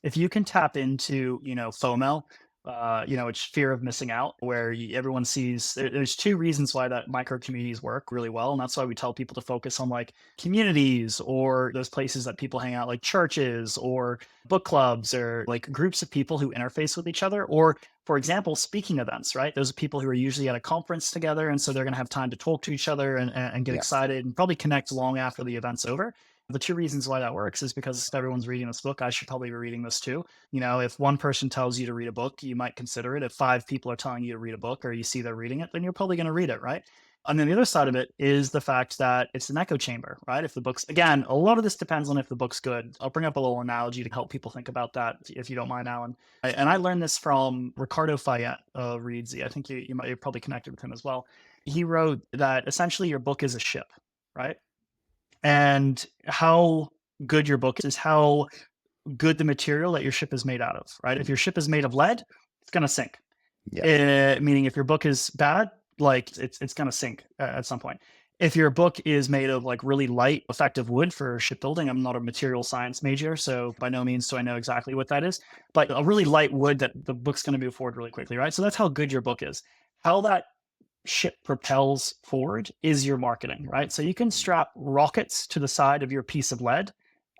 [SPEAKER 1] If you can tap into, FOMO, it's fear of missing out, where everyone sees, there's two reasons why that micro communities work really well. And that's why we tell people to focus on like communities or those places that people hang out, like churches or book clubs or like groups of people who interface with each other. Or, for example, speaking events, right? Those are people who are usually at a conference together. And so they're going to have time to talk to each other and get
[SPEAKER 2] Yeah.
[SPEAKER 1] excited and probably connect long after the event's over. The two reasons why that works is because if everyone's reading this book, I should probably be reading this too. If one person tells you to read a book, you might consider it. If five people are telling you to read a book or you see they're reading it, then you're probably going to read it, right? And then the other side of it is the fact that it's an echo chamber, right? If the book's, again, a lot of this depends on if the book's good. I'll bring up a little analogy to help people think about that, if you don't mind, Alan. And I learned this from Ricardo Fayette of Reedsy. I think you're probably connected with him as well. He wrote that essentially your book is a ship, right? And how good your book is how good the material that your ship is made out of, right? If your ship is made of lead, it's going to sink.
[SPEAKER 2] Yeah.
[SPEAKER 1] Meaning if your book is bad, like it's going to sink at some point. If your book is made of like really light, effective wood for shipbuilding, I'm not a material science major, so by no means do I know exactly what that is, but a really light wood that the book's going to move forward really quickly, right? So that's how good your book is. How that ship propels forward is your marketing, right? So you can strap rockets to the side of your piece of lead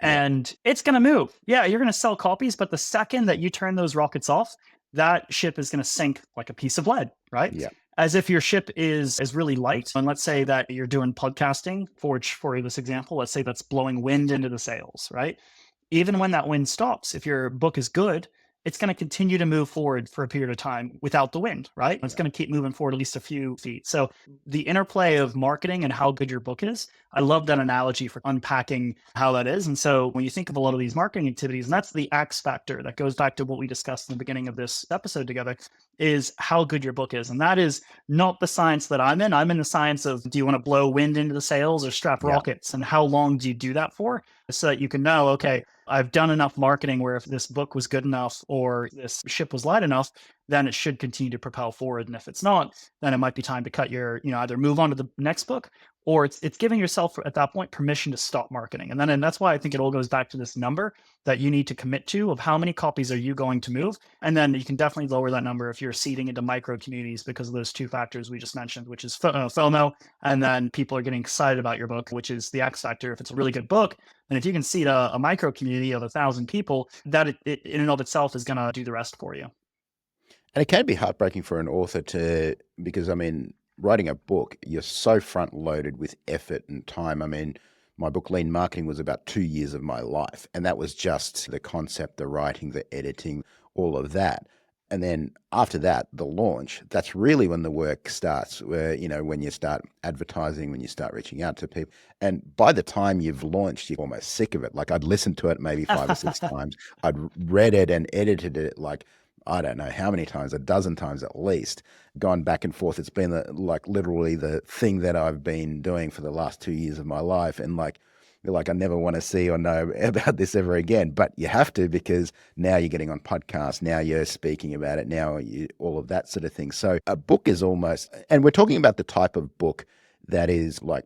[SPEAKER 2] Yeah.
[SPEAKER 1] and it's going to move. Yeah, you're going to sell copies, but the second that you turn those rockets off, that ship is going to sink like a piece of lead, right?
[SPEAKER 2] Yeah.
[SPEAKER 1] As if your ship is really light. And let's say that you're doing podcasting for this example, let's say that's blowing wind into the sails, right? Even when that wind stops, if your book is good, it's going to continue to move forward for a period of time without the wind, right? It's going to keep moving forward at least a few feet. So the interplay of marketing and how good your book is, I love that analogy for unpacking how that is. And so when you think of a lot of these marketing activities, and that's the X factor that goes back to what we discussed in the beginning of this episode together, is how good your book is. And that is not the science that I'm in. I'm in the science of, do you want to blow wind into the sails or strap
[SPEAKER 2] Yeah.
[SPEAKER 1] rockets? And how long do you do that for? So that you can know, okay, I've done enough marketing where if this book was good enough or this ship was light enough, then it should continue to propel forward. And if it's not, then it might be time to cut either move on to the next book, or it's giving yourself at that point permission to stop marketing. And that's why I think it all goes back to this number that you need to commit to of how many copies are you going to move. And then you can definitely lower that number if you're seeding into micro communities because of those two factors we just mentioned, which is FOMO. And then people are getting excited about your book, which is the X factor. If it's a really good book, and if you can seed a micro community of 1,000 people, that it in and of itself is going to do the rest for you.
[SPEAKER 2] And it can be heartbreaking for an author because I mean, writing a book, you're so front loaded with effort and time. I mean, my book, Lean Marketing, was about 2 years of my life. And that was just the concept, the writing, the editing, all of that. And then after that, the launch, that's really when the work starts, where, when you start advertising, when you start reaching out to people. And by the time you've launched, you're almost sick of it. Like I'd listened to it maybe 5 or 6 times. I'd read it and edited it like, I don't know how many times, a dozen times at least, gone back and forth. It's been literally the thing that I've been doing for the last 2 years of my life. And I never want to see or know about this ever again. But you have to, because now you're getting on podcasts, now you're speaking about it, now all of that sort of thing. So a book is almost, and we're talking about the type of book that is like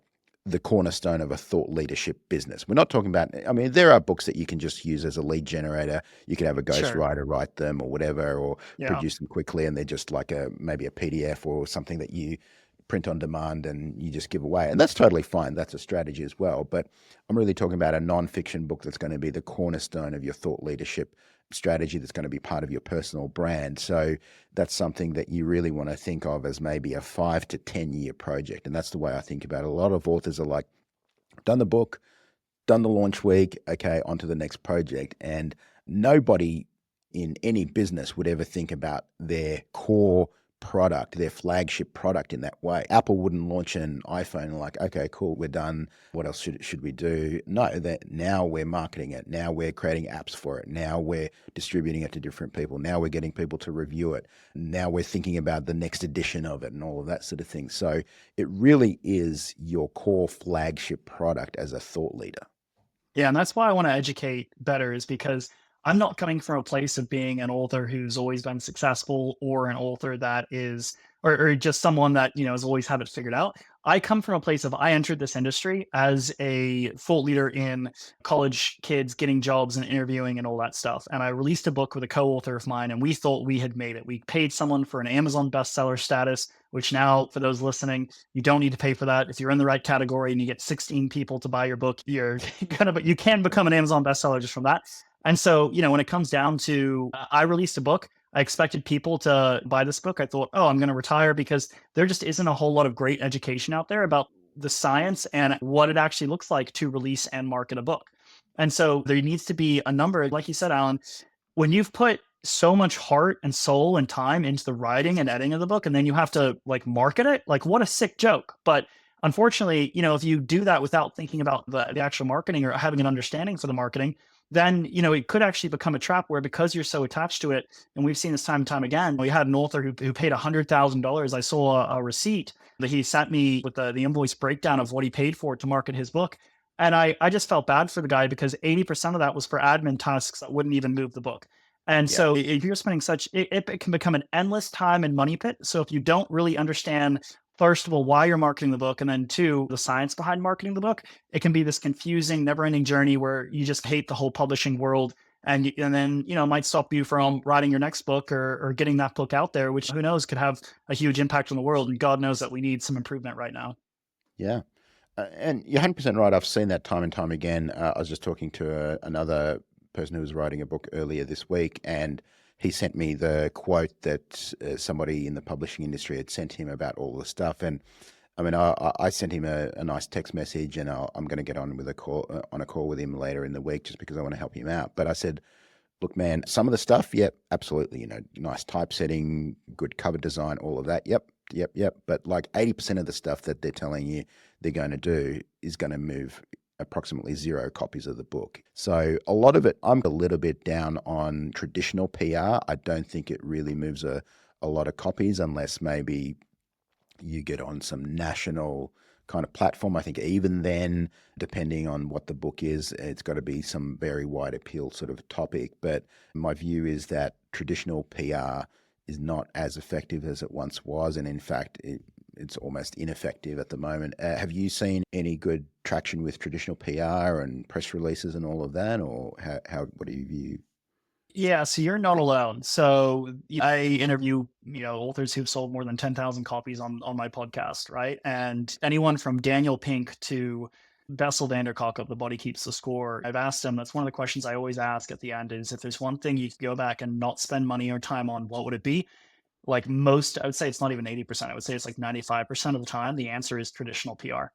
[SPEAKER 2] the cornerstone of a thought leadership business. We're not talking about, I mean, there are books that you can just use as a lead generator. You can have a
[SPEAKER 1] Sure.
[SPEAKER 2] ghostwriter write them or whatever, or
[SPEAKER 1] Yeah.
[SPEAKER 2] produce them quickly, and they're just like maybe a PDF or something that you print on demand and you just give away. And that's totally fine. That's a strategy as well. But I'm really talking about a nonfiction book that's going to be the cornerstone of your thought leadership strategy, that's going to be part of your personal brand. So that's something that you really want to think of as maybe a 5 to 10 year project. And that's the way I think about it. A lot of authors are like, done the book, done the launch week, okay, on to the next project. And nobody in any business would ever think about their core product, their flagship product in that way. Apple wouldn't launch an iPhone like, okay, cool, we're done. What else should we do? No, that now we're marketing it. Now we're creating apps for it. Now we're distributing it to different people. Now we're getting people to review it. Now we're thinking about the next edition of it and all of that sort of thing. So it really is your core flagship product as a thought leader.
[SPEAKER 1] Yeah, and that's why I want to educate better, is because I'm not coming from a place of being an author who's always been successful, or an author that is, or just someone that, has always had it figured out. I come from a place of, I entered this industry as a thought leader in college kids getting jobs and interviewing and all that stuff. And I released a book with a co-author of mine, and we thought we had made it. We paid someone for an Amazon bestseller status, which now, for those listening, you don't need to pay for that. If you're in the right category and you get 16 people to buy your book, you can become an Amazon bestseller just from that. And so, when it comes down to, I released a book. I expected people to buy this book. I thought, oh, I'm going to retire, because there just isn't a whole lot of great education out there about the science and what it actually looks like to release and market a book. And so there needs to be a number, like you said, Alan, when you've put so much heart and soul and time into the writing and editing of the book, and then you have to market it, what a sick joke. But unfortunately, if you do that without thinking about the actual marketing or having an understanding for the marketing, then, it could actually become a trap where, because you're so attached to it, and we've seen this time and time again. We had an author who paid $100,000. I saw a receipt that he sent me with the invoice breakdown of what he paid for it to market his book. And I just felt bad for the guy, because 80% of that was for admin tasks that wouldn't even move the book. And
[SPEAKER 2] Yeah.
[SPEAKER 1] so if you're spending it can become an endless time and money pit. So if you don't really understand, first of all, why you're marketing the book, and then two, the science behind marketing the book, it can be this confusing, never-ending journey where you just hate the whole publishing world. And then, it might stop you from writing your next book, or getting that book out there, which, who knows, could have a huge impact on the world. And God knows that we need some improvement right now.
[SPEAKER 2] Yeah. And you're 100% right. I've seen that time and time again. I was just talking to another person who was writing a book earlier this week, and he sent me the quote that somebody in the publishing industry had sent him about all the stuff. And I mean, I sent him a nice text message, and I'm going to get on with a call with him later in the week, just because I want to help him out. But I said, look, man, some of the stuff, yep, absolutely, nice typesetting, good cover design, all of that, yep. But 80% of the stuff that they're telling you they're going to do is going to move approximately 0 copies of the book. So a lot of it, I'm a little bit down on traditional PR. I don't think it really moves a lot of copies, unless maybe you get on some national kind of platform. I think even then, depending on what the book is, it's got to be some very wide appeal sort of topic. But my view is that traditional PR is not as effective as it once was. And in fact, it's almost ineffective at the moment. Have you seen any good traction with traditional PR and press releases and all of that? Or what do you view?
[SPEAKER 1] Yeah, so you're not alone. So I interview, authors who've sold more than 10,000 copies on my podcast, right? And anyone from Daniel Pink to Bessel van der Kolk of The Body Keeps the Score, I've asked them, that's one of the questions I always ask at the end, is if there's one thing you could go back and not spend money or time on, what would it be? I would say it's not even 80%. I would say it's 95% of the time, the answer is traditional PR.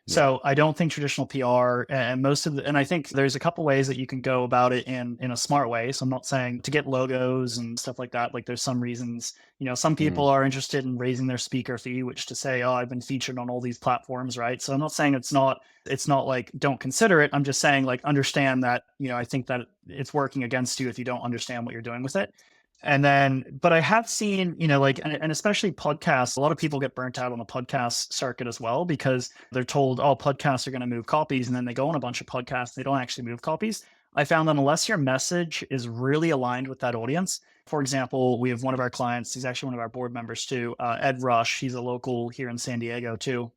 [SPEAKER 1] So I don't think traditional PR, and and I think there's a couple ways that you can go about it in a smart way. So I'm not saying to get logos and stuff like that. There's some reasons, some people are interested in raising their speaker fee, which to say, oh, I've been featured on all these platforms, right? So I'm not saying it's not don't consider it. I'm just saying understand that, I think that it's working against you if you don't understand what you're doing with it. And then, but I have seen, and especially podcasts, a lot of people get burnt out on the podcast circuit as well, because they're told, oh, podcasts are going to move copies. And then they go on a bunch of podcasts, they don't actually move copies. I found that unless your message is really aligned with that audience, for example, we have one of our clients, he's actually one of our board members too, Ed Rush, he's a local here in San Diego too.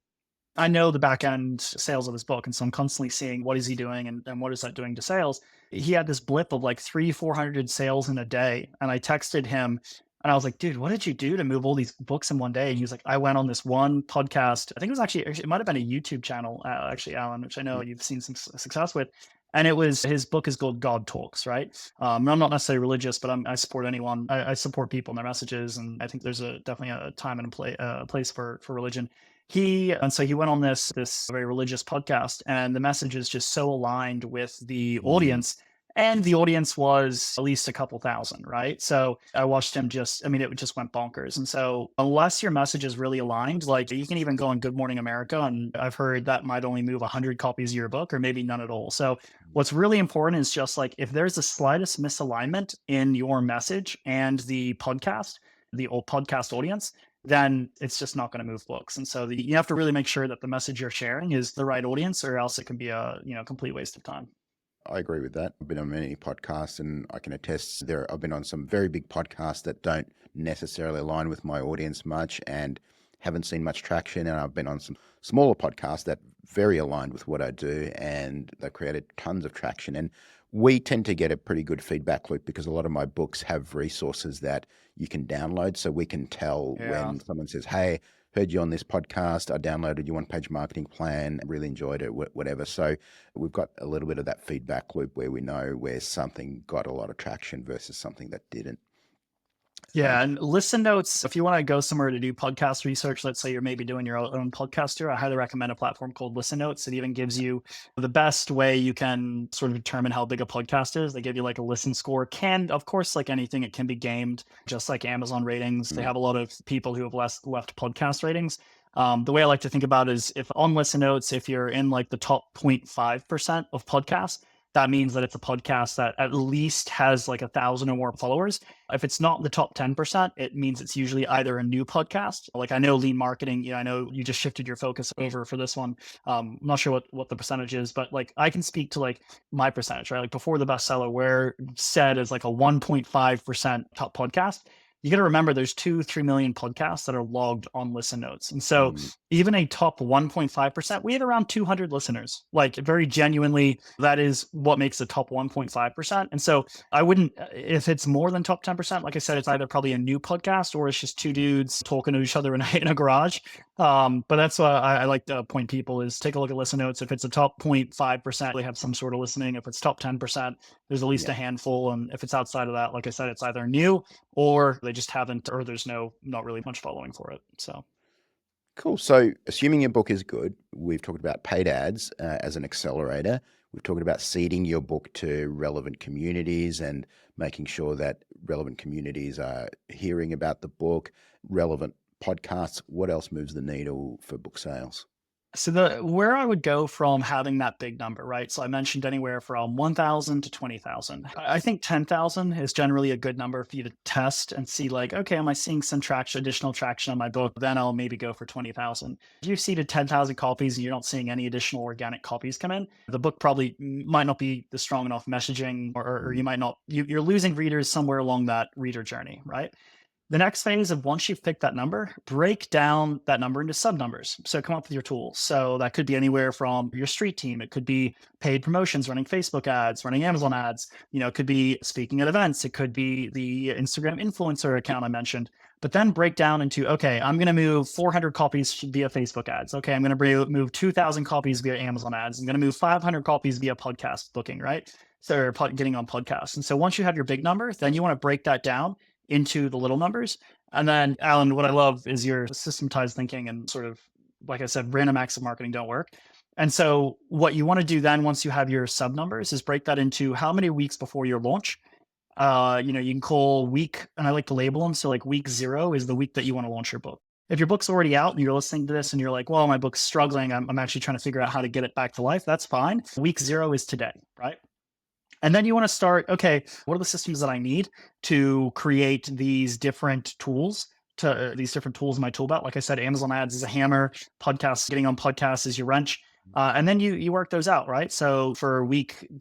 [SPEAKER 1] I know the back end sales of his book. And so I'm constantly seeing what is he doing and what is that doing to sales. He had this blip of 400 sales in a day. And I texted him And I was like, dude, what did you do to move all these books in one day? And he was like, I went on this one podcast. I think it was actually, it might have been a YouTube channel, actually, Alan, which I know you've seen some success with. And it was, his book is called God Talks, right? I'm not necessarily religious, but I support anyone. I support people and their messages. And I think there's definitely a time and a place for religion. So he went on this very religious podcast, and the message is just so aligned with the
[SPEAKER 2] Mm,
[SPEAKER 1] audience, and the audience was at least a couple thousand, right? So I watched him I mean, it just went bonkers. And so unless your message is really aligned, like you can even go on Good Morning America, and I've heard that might only move 100 copies of your book or maybe none at all. So what's really important is just like if there's the slightest misalignment in your message and the old podcast audience, then it's just not going to move books. And so you have to really make sure that the message you're sharing is the right audience, or else it can be a complete waste of time.
[SPEAKER 2] I agree with that. I've been on many podcasts and I can attest there. I've been on some very big podcasts that don't necessarily align with my audience much and haven't seen much traction. And I've been on some smaller podcasts that very aligned with what I do and they created tons of traction. And we tend to get a pretty good feedback loop because a lot of my books have resources that you can download. So we can tell
[SPEAKER 1] Yeah.
[SPEAKER 2] when someone says, hey, heard you on this podcast. I downloaded your one-page marketing plan, really enjoyed it, whatever. So we've got a little bit of that feedback loop where we know where something got a lot of traction versus something that didn't.
[SPEAKER 1] Yeah, and listen notes. If you want to go somewhere to do podcast research, let's say you're maybe doing your own podcast here, I highly recommend a platform called Listen Notes. It even gives you the best way you can sort of determine how big a podcast is. They give you like a listen score. Of course, like anything, it can be gamed, just like Amazon ratings. They
[SPEAKER 2] Mm,
[SPEAKER 1] have a lot of people who have left podcast ratings. The way I like to think about it is if on Listen Notes, if you're in like the top 0.5% of podcasts, that means that it's a podcast that at least has like 1,000 or more followers. If it's not the top 10%, it means it's usually either a new podcast. Like I know lean marketing, I know you just shifted your focus over for this one. I'm not sure what the percentage is, but like I can speak to like my percentage, right? Like before the bestseller, where said as like a 1.5% top podcast. You got to remember there's 3 million podcasts that are logged on Listen Notes. And so
[SPEAKER 2] mm,
[SPEAKER 1] even a top 1.5%, we have around 200 listeners. Like very genuinely, that is what makes the top 1.5%. And so I wouldn't, if it's more than top 10%, like I said, it's either probably a new podcast or it's just two dudes talking to each other in a garage. But that's why I like to point people is take a look at Listen Notes. If it's a top 0.5%, they have some sort of listening. If it's top 10%, there's at least
[SPEAKER 2] yeah,
[SPEAKER 1] a handful. And if it's outside of that, like I said, it's either new or they just haven't, or there's not really much following for it. So.
[SPEAKER 2] cool. So assuming your book is good, we've talked about paid ads as an accelerator. We've talked about seeding your book to relevant communities and making sure that relevant communities are hearing about the book, relevant podcasts. What else moves the needle for book sales?
[SPEAKER 1] So where I would go from having that big number, right? So I mentioned anywhere from 1,000 to 20,000. I think 10,000 is generally a good number for you to test and see like, okay, am I seeing some additional traction on my book? Then I'll maybe go for 20,000. If you've seeded 10,000 copies and you're not seeing any additional organic copies come in, the book probably might not be the strong enough messaging, or you might not, you're losing readers somewhere along that reader journey, right? The next phase of once you've picked that number, break down that number into sub numbers. So come up with your tools. So that could be anywhere from your street team. It could be paid promotions, running Facebook ads, running Amazon ads. It could be speaking at events. It could be the Instagram influencer account I mentioned. But then break down into, okay, I'm going to move 400 copies via Facebook ads. Okay, I'm going to move 2,000 copies via Amazon ads. I'm going to move 500 copies via podcast booking, right? So getting on podcasts. And so once you have your big number, then you want to break that down into the little numbers. And then, Alan, what I love is your systematized thinking and sort of, like I said, random acts of marketing don't work. And so, what you want to do then, once you have your sub numbers, is break that into how many weeks before your launch. You can call week, and I like to label them. So, like week 0 is the week that you want to launch your book. If your book's already out and you're listening to this and you're like, well, my book's struggling, I'm actually trying to figure out how to get it back to life, that's fine. Week 0 is today, right? And then you want to start, okay, what are the systems that I need to create these different tools these different tools in my tool belt? Like I said, Amazon ads is a hammer, getting on podcasts is your wrench. And then you work those out, right? So for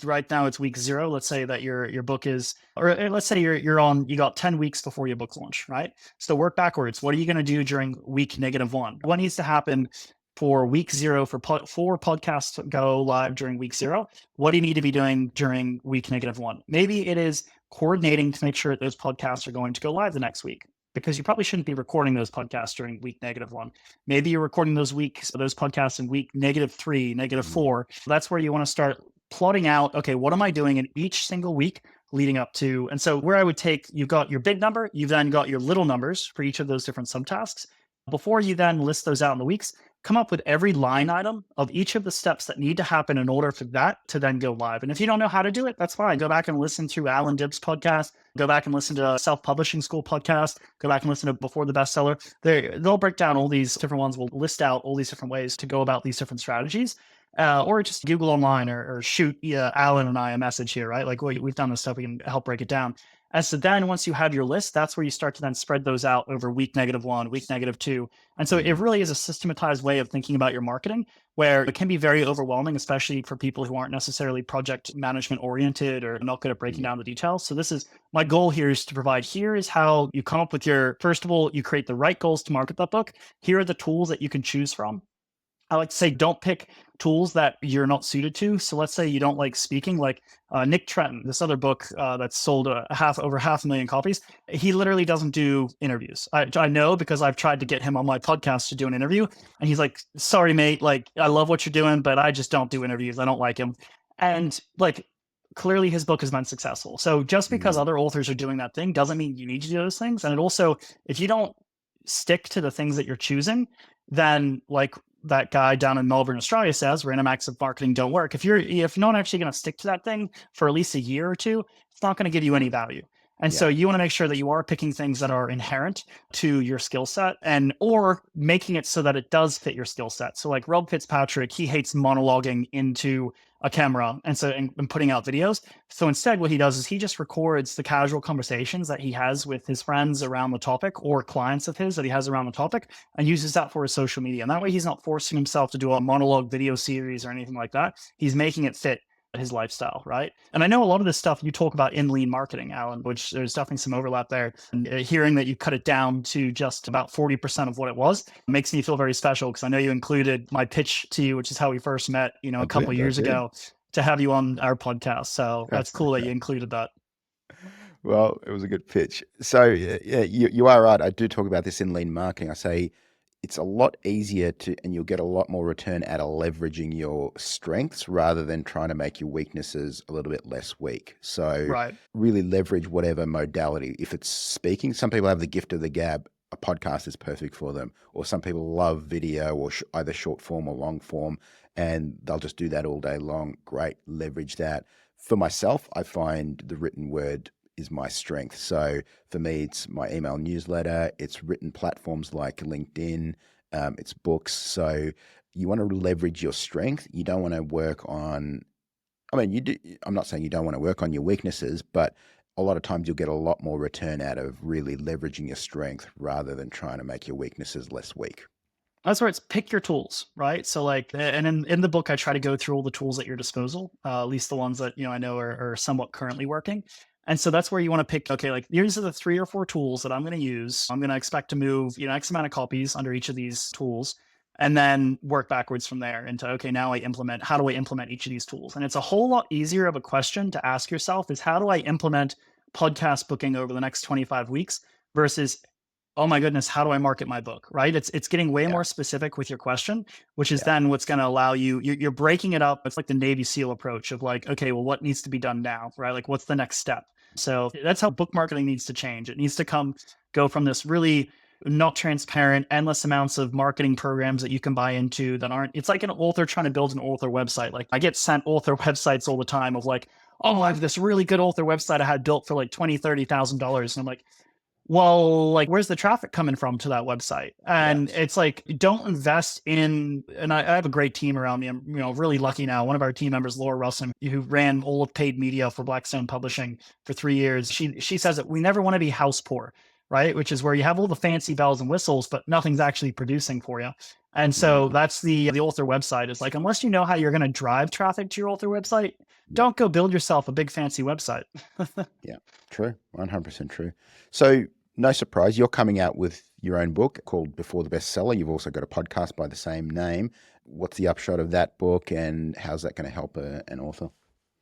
[SPEAKER 1] right now it's week 0. Let's say that your book is, or let's say you got 10 weeks before your book launch, right? So work backwards. What are you going to do during week -1? What needs to happen for week 0 for podcasts to go live during week 0? What do you need to be doing during week -1? Maybe it is coordinating to make sure that those podcasts are going to go live the next week. Because you probably shouldn't be recording those podcasts during week -1. Maybe you're recording those podcasts in week -3, -4. That's where you want to start plotting out, okay, what am I doing in each single week leading up to? And so where I would take, you've got your big number, you've then got your little numbers for each of those different subtasks. Before you then list those out in the weeks, come up with every line item of each of the steps that need to happen in order for that to then go live. And if you don't know how to do it, that's fine. Go back and listen to Allan Dib's podcast. Go back and listen to Self-Publishing School podcast. Go back and listen to Before the Bestseller. They'll break down all these different ones. We'll list out all these different ways to go about these different strategies. Or just Google online or shoot Allan and I a message here, right? Like, we've done this stuff. We can help break it down. And so then once you have your list, that's where you start to then spread those out over week -1, week -2. And so it really is a systematized way of thinking about your marketing, where it can be very overwhelming, especially for people who aren't necessarily project management oriented or not good at breaking down the details. So this is my goal here, is to provide, here is how you come up with first of all, you create the right goals to market that book. Here are the tools that you can choose from. I like to say, don't pick tools that you're not suited to. So let's say you don't like speaking, like Nick Trenton, this other book that's sold over 500,000 copies. He literally doesn't do interviews. I know, because I've tried to get him on my podcast to do an interview, and he's like, sorry, mate, like, I love what you're doing, but I just don't do interviews. I don't like him. And like, clearly his book has been successful. So just because other authors are doing that thing doesn't mean you need to do those things. And it also, if you don't stick to the things that you're choosing, then, like that guy down in Melbourne, Australia says, random acts of marketing don't work. If you're not actually going to stick to that thing for at least a year or two, it's not going to give you any value. And so you want to make sure that you are picking things that are inherent to your skill set, or making it so that it does fit your skill set. So like Rob Fitzpatrick, he hates monologuing into a camera and putting out videos. So instead, what he does is he just records the casual conversations that he has with his friends around the topic, or clients of his that he has around the topic, and uses that for his social media. And that way he's not forcing himself to do a monologue video series or anything like that. He's making it fit his lifestyle, right? And I know a lot of this stuff you talk about in lean marketing, Allan, which there's definitely some overlap there. And hearing that you cut it down to just about 40% of what it was makes me feel very special, because I know you included my pitch to you, which is how we first met, a couple of years ago, to have you on our podcast. So that's cool that you included that.
[SPEAKER 2] Well, it was a good pitch. So yeah, you are right. I do talk about this in lean marketing. I say it's a lot easier and you'll get a lot more return out of leveraging your strengths rather than trying to make your weaknesses a little bit less weak. So really leverage whatever modality. If it's speaking, some people have the gift of the gab. A podcast is perfect for them. Or some people love video, or either short form or long form, and they'll just do that all day long. Great, leverage that. For myself, I find the written word is my strength. So for me, it's my email newsletter, it's written platforms like LinkedIn, it's books. So you want to leverage your strength. You don't want to work on, I'm not saying you don't want to work on your weaknesses, but a lot of times you'll get a lot more return out of really leveraging your strength rather than trying to make your weaknesses less weak.
[SPEAKER 1] That's where it's pick your tools, right? So like, and in the book, I try to go through all the tools at your disposal, at least the ones that, I know are somewhat currently working. And so that's where you want to pick, okay, like, these are the 3 or 4 tools that I'm going to use. I'm going to expect to move, X amount of copies under each of these tools, and then work backwards from there into, okay, now how do I implement each of these tools? And it's a whole lot easier of a question to ask yourself, is how do I implement podcast booking over the next 25 weeks versus, oh my goodness, how do I market my book, right? It's getting way more specific with your question, which is then what's going to allow you're breaking it up. It's like the Navy SEAL approach of like, okay, well, what needs to be done now, right? Like, what's the next step? So that's how book marketing needs to change. It needs to go from this really not transparent, endless amounts of marketing programs that you can buy into that aren't, it's like an author trying to build an author website. Like, I get sent author websites all the time of like, oh, I have this really good author website I had built for like $20,000-$30,000. And I'm like, well, like, where's the traffic coming from to that website? And it's like, don't invest in, and I have a great team around me. I'm, really lucky now. One of our team members, Laura Russell, who ran all of paid media for Blackstone Publishing for 3 years. She says that we never want to be house poor, right? Which is where you have all the fancy bells and whistles, but nothing's actually producing for you. And so that's the author website. Is like, unless you know how you're going to drive traffic to your author website, don't go build yourself a big fancy website.
[SPEAKER 2] Yeah, true. 100% true. So no surprise, you're coming out with your own book called Before the Bestseller. You've also got a podcast by the same name. What's the upshot of that book, and how's that going to help an author?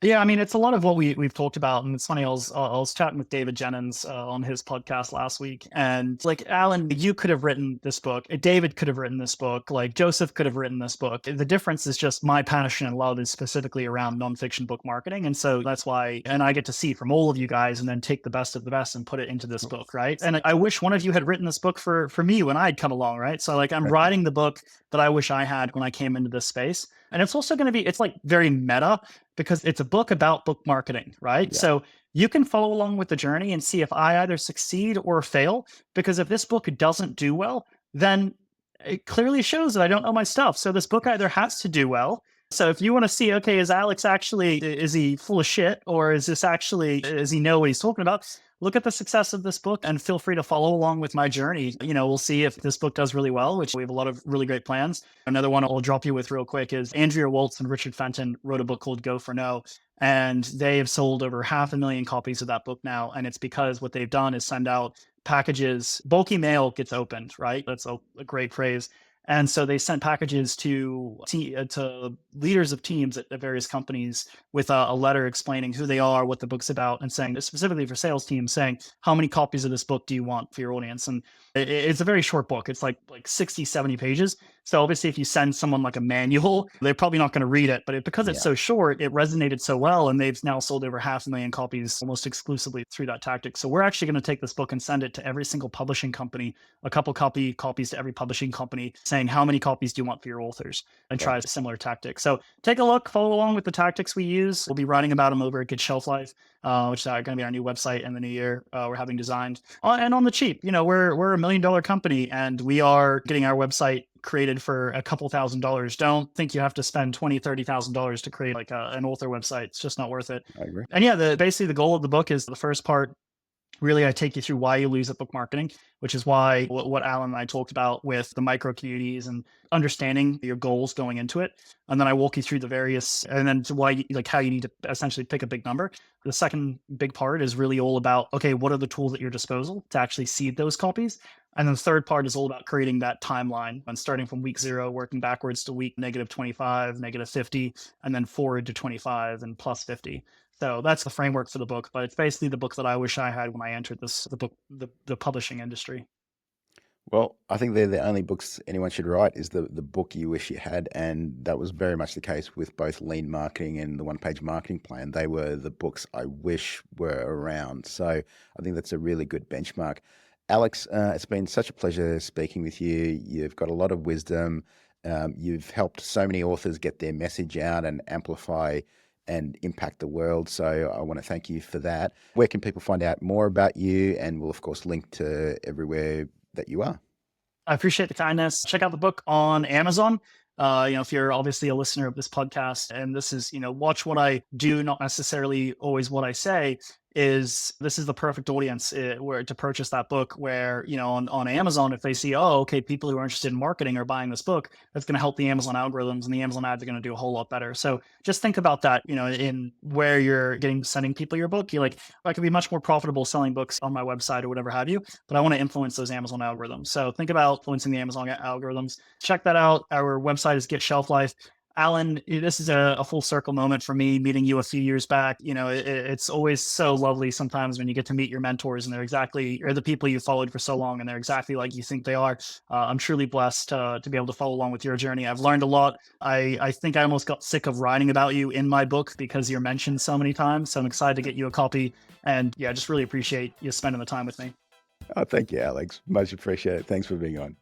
[SPEAKER 1] Yeah, I mean, it's a lot of what we've talked about, and it's funny. I was chatting with David Jennings on his podcast last week, and like Alan, you could have written this book. David could have written this book. Like Joseph could have written this book. The difference is just my passion and love is specifically around nonfiction book marketing, and so that's why. And I get to see from all of you guys, and then take the best of the best and put it into this book, right? And I wish one of you had written this book for me when I'd come along, right? So like I'm writing the book that I wish I had when I came into this space, and it's also going to be it's like very meta because it's a book about book marketing, right?
[SPEAKER 2] Yeah.
[SPEAKER 1] So you can follow along with the journey and see if I either succeed or fail. Because if this book doesn't do well, then it clearly shows that I don't know my stuff. So this book either has to do well. So if you want to see, okay, is Alex actually, is he full of shit, or is this actually, does he know what he's talking about? Look at the success of this book and feel free to follow along with my journey. We'll see if this book does really well, which we have a lot of really great plans. Another one I'll drop you with real quick is Andrea Waltz and Richard Fenton wrote a book called Go for No. And they have sold over 500,000 copies of that book now. And it's because what they've done is send out packages, bulky mail gets opened, right? That's a great phrase. And so they sent packages to leaders of teams at various companies with a letter explaining who they are, what the book's about, and saying specifically for sales teams, saying how many copies of this book do you want for your audience? And it's a very short book. It's like 60, 70 pages. So obviously, if you send someone like a manual, they're probably not going to read it. But because it's
[SPEAKER 2] Yeah.
[SPEAKER 1] so short, it resonated so well, and they've now sold over 500,000 copies almost exclusively through that tactic. So we're actually going to take this book and send it to every single publishing company, a couple copies to every publishing company, saying how many copies do you want for your authors, and try a similar tactic. So take a look, follow along with the tactics we use. We'll be writing about them over at Good Shelf Life, which is going to be our new website in the new year. We're having designed and on the cheap. We're $1 million company, and we are getting our website created for a couple $1,000s. Don't think you have to spend $20,000-$30,000 to create like an author website. It's just not worth it.
[SPEAKER 2] I agree.
[SPEAKER 1] And yeah, basically the goal of the book is the first part. Really, I take you through why you lose at book marketing, which is why what Alan and I talked about with the micro communities and understanding your goals going into it. And then I walk you through the various, and then to why, like how you need to essentially pick a big number. The second big part is really all about, okay, what are the tools at your disposal to actually seed those copies? And then the third part is all about creating that timeline and starting from week 0, working backwards to week -25, -50, and then forward to 25 and +50. So that's the framework for the book, but it's basically the book that I wish I had when I entered the publishing industry.
[SPEAKER 2] Well, I think they're the only books anyone should write is the book you wish you had. And that was very much the case with both Lean Marketing and the One Page Marketing Plan. They were the books I wish were around. So I think that's a really good benchmark. Alex, it's been such a pleasure speaking with you. You've got a lot of wisdom. You've helped so many authors get their message out and amplify and impact the world. So I want to thank you for that. Where can people find out more about you? And we'll, of course, link to everywhere that you are.
[SPEAKER 1] I appreciate the kindness. Check out the book on Amazon. If you're obviously a listener of this podcast, and this is, watch what I do, not necessarily always what I say, this is the perfect audience where to purchase that book. Where on Amazon, if they see, oh, okay, people who are interested in marketing are buying this book, that's going to help the Amazon algorithms, and the Amazon ads are going to do a whole lot better. So just think about that. In where you're sending people your book, you're like, I could be much more profitable selling books on my website or whatever have you, but I want to influence those Amazon algorithms. So think about influencing the Amazon algorithms. Check that out. Our website is Get Shelf Life. Alan, this is a full circle moment for me meeting you a few years back. It's always so lovely sometimes when you get to meet your mentors and they're the people you followed for so long and they're exactly like you think they are. I'm truly blessed to be able to follow along with your journey. I've learned a lot. I think I almost got sick of writing about you in my book because you're mentioned so many times. So I'm excited to get you a copy. And yeah, just really appreciate you spending the time with me.
[SPEAKER 2] Oh, thank you, Alex. Much appreciated. Thanks for being on.